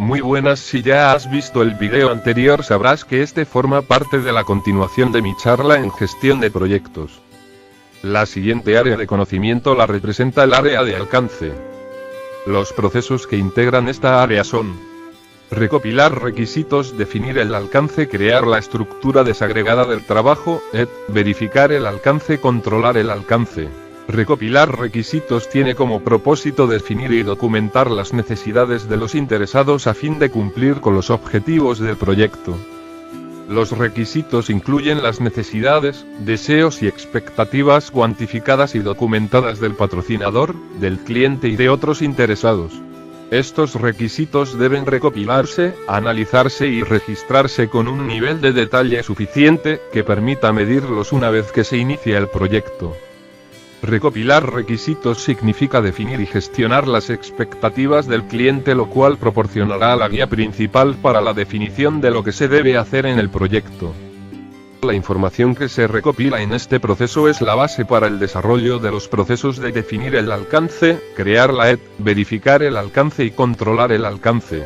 Muy buenas, si ya has visto el video anterior sabrás que este forma parte de la continuación de mi charla en gestión de proyectos. La siguiente área de conocimiento la representa el área de alcance. Los procesos que integran esta área son: recopilar requisitos, definir el alcance, crear la estructura desagregada del trabajo, verificar el alcance, controlar el alcance. Recopilar requisitos tiene como propósito definir y documentar las necesidades de los interesados a fin de cumplir con los objetivos del proyecto. Los requisitos incluyen las necesidades, deseos y expectativas cuantificadas y documentadas del patrocinador, del cliente y de otros interesados. Estos requisitos deben recopilarse, analizarse y registrarse con un nivel de detalle suficiente que permita medirlos una vez que se inicia el proyecto. Recopilar requisitos significa definir y gestionar las expectativas del cliente, lo cual proporcionará la guía principal para la definición de lo que se debe hacer en el proyecto. La información que se recopila en este proceso es la base para el desarrollo de los procesos de definir el alcance, crear la verificar el alcance y controlar el alcance.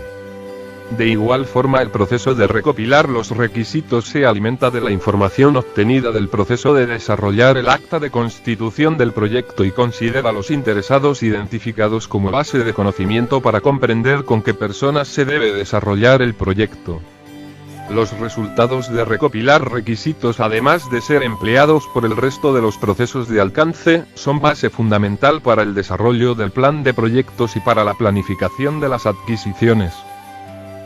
De igual forma, el proceso de recopilar los requisitos se alimenta de la información obtenida del proceso de desarrollar el acta de constitución del proyecto y considera a los interesados identificados como base de conocimiento para comprender con qué personas se debe desarrollar el proyecto. Los resultados de recopilar requisitos, además de ser empleados por el resto de los procesos de alcance, son base fundamental para el desarrollo del plan de proyectos y para la planificación de las adquisiciones.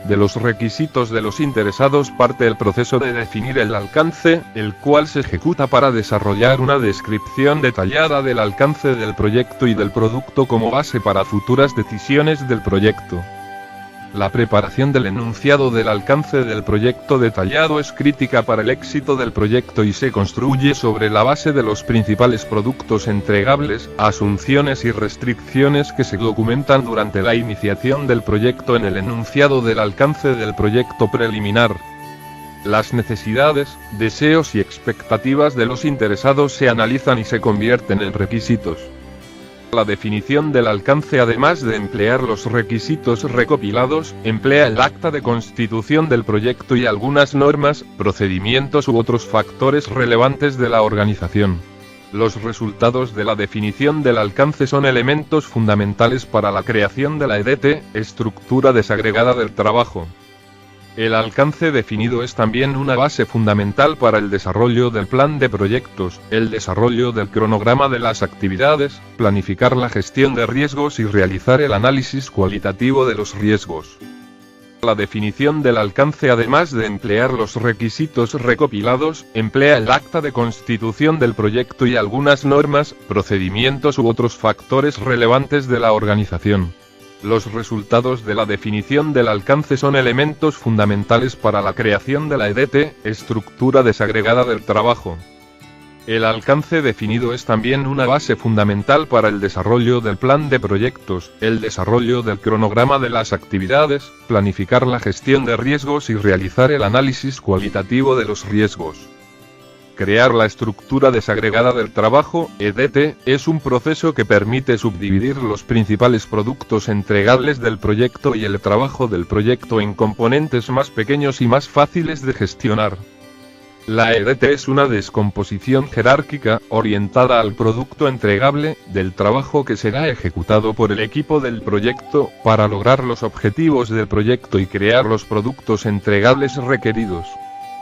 De los requisitos de los interesados parte el proceso de definir el alcance, el cual se ejecuta para desarrollar una descripción detallada del alcance del proyecto y del producto como base para futuras decisiones del proyecto. La preparación del enunciado del alcance del proyecto detallado es crítica para el éxito del proyecto y se construye sobre la base de los principales productos entregables, asunciones y restricciones que se documentan durante la iniciación del proyecto en el enunciado del alcance del proyecto preliminar. Las necesidades, deseos y expectativas de los interesados se analizan y se convierten en requisitos. La definición del alcance, además de emplear los requisitos recopilados, emplea el acta de constitución del proyecto y algunas normas, procedimientos u otros factores relevantes de la organización. Los resultados de la definición del alcance son elementos fundamentales para la creación de la estructura desagregada del trabajo. El alcance definido es también una base fundamental para el desarrollo del plan de proyectos, el desarrollo del cronograma de las actividades, planificar la gestión de riesgos y realizar el análisis cualitativo de los riesgos. La definición del alcance, además de emplear los requisitos recopilados, emplea el acta de constitución del proyecto y algunas normas, procedimientos u otros factores relevantes de la organización. Los resultados de la definición del alcance son elementos fundamentales para la creación de la estructura desagregada del trabajo. El alcance definido es también una base fundamental para el desarrollo del plan de proyectos, el desarrollo del cronograma de las actividades, planificar la gestión de riesgos y realizar el análisis cualitativo de los riesgos. Crear la estructura desagregada del trabajo, es un proceso que permite subdividir los principales productos entregables del proyecto y el trabajo del proyecto en componentes más pequeños y más fáciles de gestionar. La es una descomposición jerárquica, orientada al producto entregable, del trabajo que será ejecutado por el equipo del proyecto, para lograr los objetivos del proyecto y crear los productos entregables requeridos.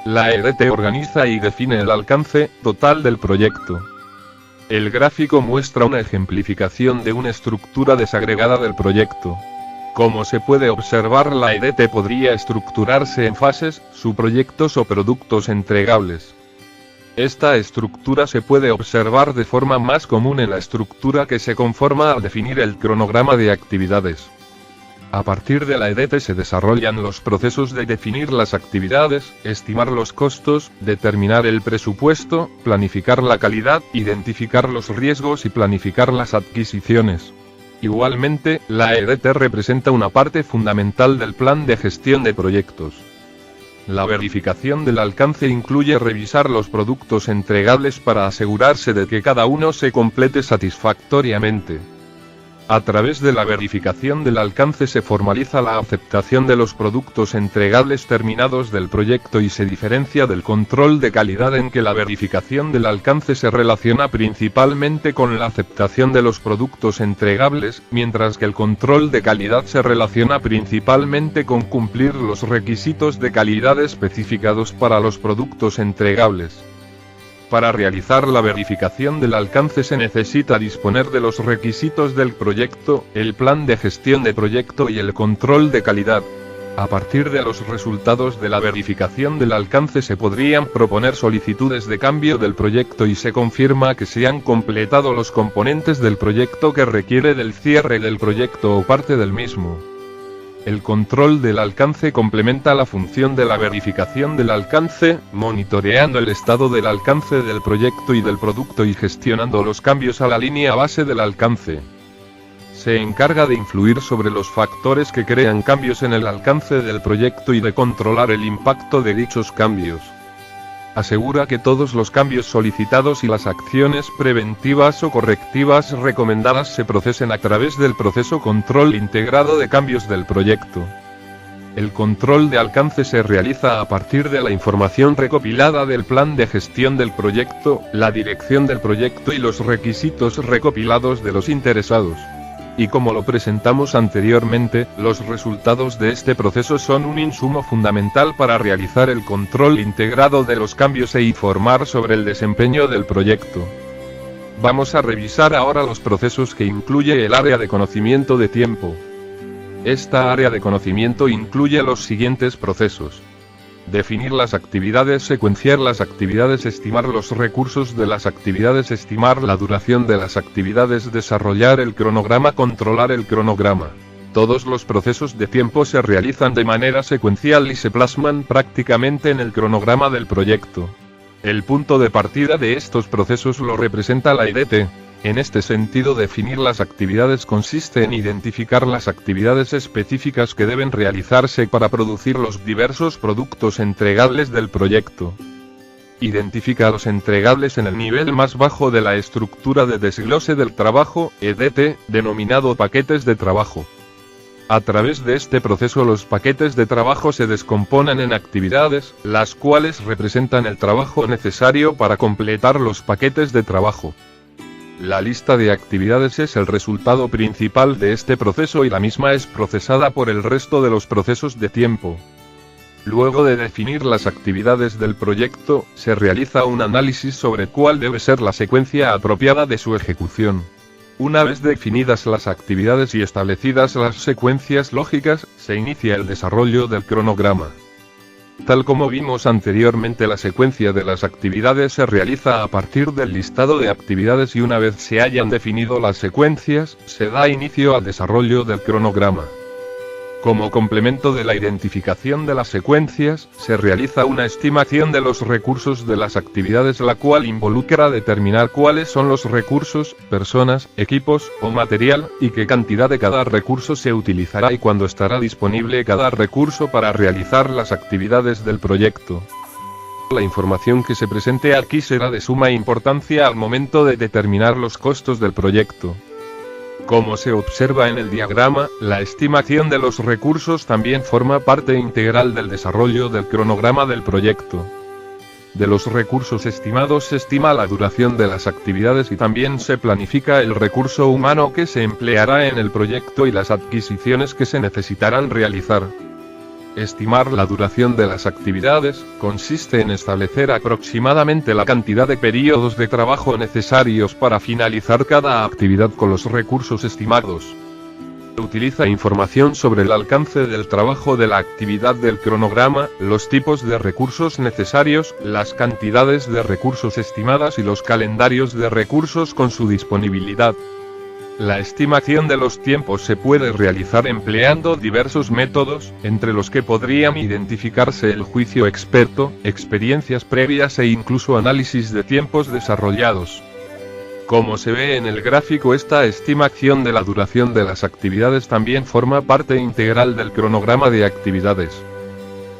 La organiza y define el alcance total del proyecto. El gráfico muestra una ejemplificación de una estructura desagregada del proyecto. Como se puede observar, la podría estructurarse en fases, subproyectos o productos entregables. Esta estructura se puede observar de forma más común en la estructura que se conforma al definir el cronograma de actividades. A partir de la se desarrollan los procesos de definir las actividades, estimar los costos, determinar el presupuesto, planificar la calidad, identificar los riesgos y planificar las adquisiciones. Igualmente, la representa una parte fundamental del plan de gestión de proyectos. La verificación del alcance incluye revisar los productos entregables para asegurarse de que cada uno se complete satisfactoriamente. A través de la verificación del alcance se formaliza la aceptación de los productos entregables terminados del proyecto y se diferencia del control de calidad en que la verificación del alcance se relaciona principalmente con la aceptación de los productos entregables, mientras que el control de calidad se relaciona principalmente con cumplir los requisitos de calidad especificados para los productos entregables. Para realizar la verificación del alcance se necesita disponer de los requisitos del proyecto, el plan de gestión de proyecto y el control de calidad. A partir de los resultados de la verificación del alcance se podrían proponer solicitudes de cambio del proyecto y se confirma que se han completado los componentes del proyecto que requiere del cierre del proyecto o parte del mismo. El control del alcance complementa la función de la verificación del alcance, monitoreando el estado del alcance del proyecto y del producto y gestionando los cambios a la línea base del alcance. Se encarga de influir sobre los factores que crean cambios en el alcance del proyecto y de controlar el impacto de dichos cambios. Asegura que todos los cambios solicitados y las acciones preventivas o correctivas recomendadas se procesen a través del proceso control integrado de cambios del proyecto. El control de alcance se realiza a partir de la información recopilada del plan de gestión del proyecto, la dirección del proyecto y los requisitos recopilados de los interesados. Y como lo presentamos anteriormente, los resultados de este proceso son un insumo fundamental para realizar el control integrado de los cambios e informar sobre el desempeño del proyecto. Vamos a revisar ahora los procesos que incluye el área de conocimiento de tiempo. Esta área de conocimiento incluye los siguientes procesos: definir las actividades, secuenciar las actividades, estimar los recursos de las actividades, estimar la duración de las actividades, desarrollar el cronograma, controlar el cronograma. Todos los procesos de tiempo se realizan de manera secuencial y se plasman prácticamente en el cronograma del proyecto. El punto de partida de estos procesos lo representa la IDT. En este sentido, definir las actividades consiste en identificar las actividades específicas que deben realizarse para producir los diversos productos entregables del proyecto. Identifica los entregables en el nivel más bajo de la estructura de desglose del trabajo, EDT, denominado paquetes de trabajo. A través de este proceso los paquetes de trabajo se descomponen en actividades, las cuales representan el trabajo necesario para completar los paquetes de trabajo. La lista de actividades es el resultado principal de este proceso y la misma es procesada por el resto de los procesos de tiempo. Luego de definir las actividades del proyecto, se realiza un análisis sobre cuál debe ser la secuencia apropiada de su ejecución. Una vez definidas las actividades y establecidas las secuencias lógicas, se inicia el desarrollo del cronograma. Tal como vimos anteriormente, la secuencia de las actividades se realiza a partir del listado de actividades y una vez se hayan definido las secuencias, se da inicio al desarrollo del cronograma. Como complemento de la identificación de las secuencias, se realiza una estimación de los recursos de las actividades, la cual involucra determinar cuáles son los recursos, personas, equipos o material, y qué cantidad de cada recurso se utilizará y cuándo estará disponible cada recurso para realizar las actividades del proyecto. La información que se presente aquí será de suma importancia al momento de determinar los costos del proyecto. Como se observa en el diagrama, la estimación de los recursos también forma parte integral del desarrollo del cronograma del proyecto. De los recursos estimados se estima la duración de las actividades y también se planifica el recurso humano que se empleará en el proyecto y las adquisiciones que se necesitarán realizar. Estimar la duración de las actividades consiste en establecer aproximadamente la cantidad de periodos de trabajo necesarios para finalizar cada actividad con los recursos estimados. Utiliza información sobre el alcance del trabajo de la actividad del cronograma, los tipos de recursos necesarios, las cantidades de recursos estimadas y los calendarios de recursos con su disponibilidad. La estimación de los tiempos se puede realizar empleando diversos métodos, entre los que podrían identificarse el juicio experto, experiencias previas e incluso análisis de tiempos desarrollados. Como se ve en el gráfico, esta estimación de la duración de las actividades también forma parte integral del cronograma de actividades.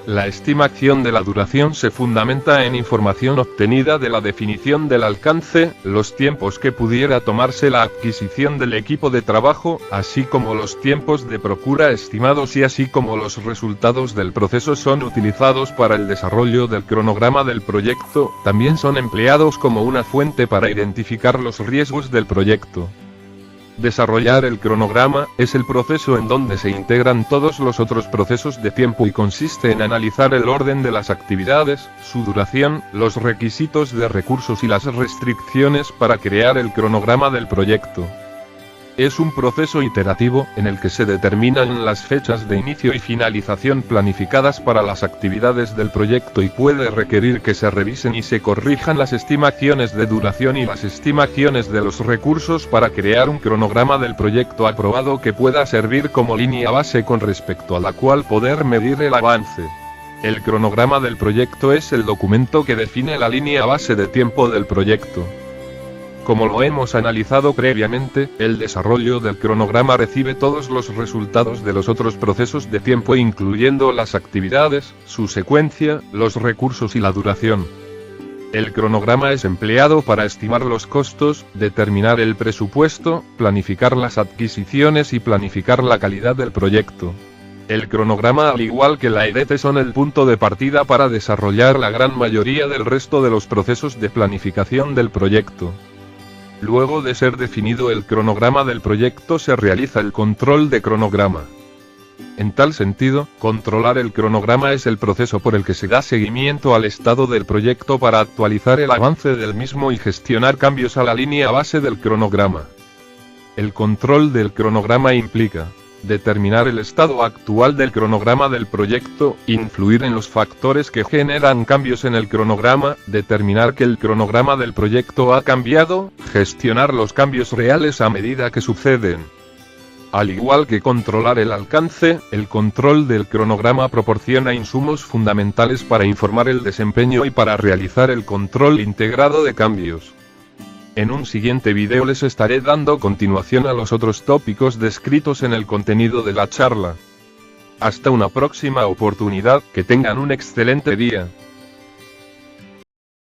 La estimación de la duración se fundamenta en información obtenida de la definición del alcance, los tiempos que pudiera tomarse la adquisición del equipo de trabajo, así como los tiempos de procura estimados y así como los resultados del proceso son utilizados para el desarrollo del cronograma del proyecto, también son empleados como una fuente para identificar los riesgos del proyecto. Desarrollar el cronograma es el proceso en donde se integran todos los otros procesos de tiempo y consiste en analizar el orden de las actividades, su duración, los requisitos de recursos y las restricciones para crear el cronograma del proyecto. Es un proceso iterativo, en el que se determinan las fechas de inicio y finalización planificadas para las actividades del proyecto y puede requerir que se revisen y se corrijan las estimaciones de duración y las estimaciones de los recursos para crear un cronograma del proyecto aprobado que pueda servir como línea base con respecto a la cual poder medir el avance. El cronograma del proyecto es el documento que define la línea base de tiempo del proyecto. Como lo hemos analizado previamente, el desarrollo del cronograma recibe todos los resultados de los otros procesos de tiempo incluyendo las actividades, su secuencia, los recursos y la duración. El cronograma es empleado para estimar los costos, determinar el presupuesto, planificar las adquisiciones y planificar la calidad del proyecto. El cronograma, al igual que la EDT, son el punto de partida para desarrollar la gran mayoría del resto de los procesos de planificación del proyecto. Luego de ser definido el cronograma del proyecto se realiza el control de cronograma. En tal sentido, controlar el cronograma es el proceso por el que se da seguimiento al estado del proyecto para actualizar el avance del mismo y gestionar cambios a la línea base del cronograma. El control del cronograma implica determinar el estado actual del cronograma del proyecto, influir en los factores que generan cambios en el cronograma, determinar que el cronograma del proyecto ha cambiado, gestionar los cambios reales a medida que suceden. Al igual que controlar el alcance, el control del cronograma proporciona insumos fundamentales para informar el desempeño y para realizar el control integrado de cambios. En un siguiente video les estaré dando continuación a los otros tópicos descritos en el contenido de la charla. Hasta una próxima oportunidad, que tengan un excelente día.